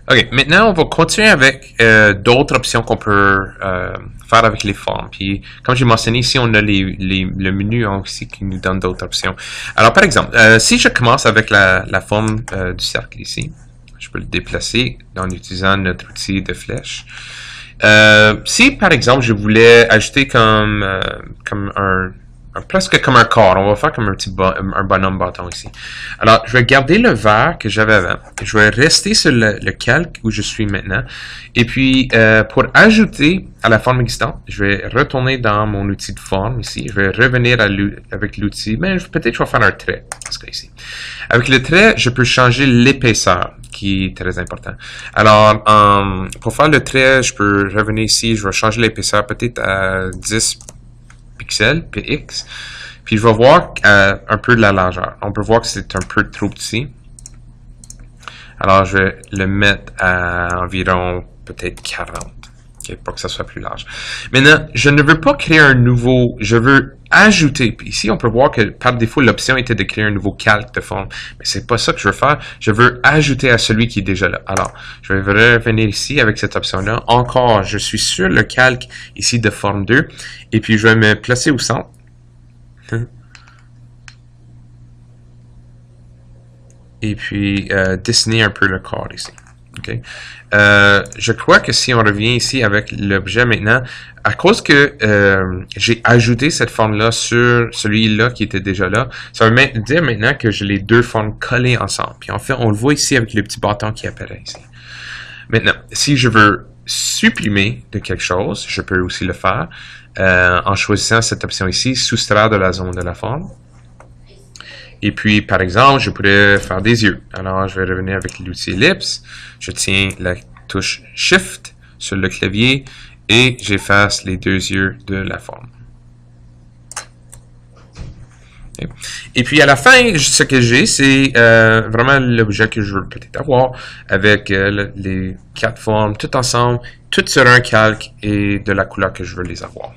OK, maintenant, on va continuer avec d'autres options qu'on peut faire avec les formes. Puis, comme j'ai mentionné ici, on a le menu aussi qui nous donne d'autres options. Alors, par exemple, si je commence avec la forme du cercle ici, je peux le déplacer en utilisant notre outil de flèche. Si, par exemple, je voulais ajouter comme presque comme un corps. On va faire comme un bonhomme bâton ici. Alors, je vais garder le vert que j'avais avant. Je vais rester sur le calque où je suis maintenant. Et puis, pour ajouter à la forme existante, je vais retourner dans mon outil de forme ici. Je vais revenir avec l'outil. Mais peut-être je vais faire un trait. Parce que ici. Avec le trait, je peux changer l'épaisseur, qui est très important. Alors, pour faire le trait, je peux revenir ici. Je vais changer l'épaisseur peut-être à 10 pixels, px, puis je vais voir un peu de la largeur. On peut voir que c'est un peu trop petit. Alors, je vais le mettre à environ peut-être 40, okay, pour que ça soit plus large. Maintenant, je ne veux pas créer un nouveau, je veux ajouter. Puis ici, on peut voir que par défaut, l'option était de créer un nouveau calque de forme. Mais c'est pas ça que je veux faire. Je veux ajouter à celui qui est déjà là. Alors, je vais revenir ici avec cette option-là. Encore, je suis sur le calque ici de forme 2. Et puis, je vais me placer au centre. Et puis, dessiner un peu le corps ici. Okay. Je crois que si on revient ici avec l'objet maintenant, à cause que j'ai ajouté cette forme-là sur celui-là qui était déjà là, ça veut dire maintenant que j'ai les deux formes collées ensemble. Puis en fait, on le voit ici avec le petit bâton qui apparaît ici. Maintenant, si je veux supprimer de quelque chose, je peux aussi le faire en choisissant cette option ici, soustraire de la zone de la forme. Et puis, par exemple, je pourrais faire des yeux. Alors, je vais revenir avec l'outil ellipse. Je tiens la touche Shift sur le clavier et j'efface les deux yeux de la forme. Okay. Et puis, à la fin, ce que j'ai, c'est vraiment l'objet que je veux peut-être avoir avec les quatre formes, tout ensemble, tout sur un calque et de la couleur que je veux les avoir.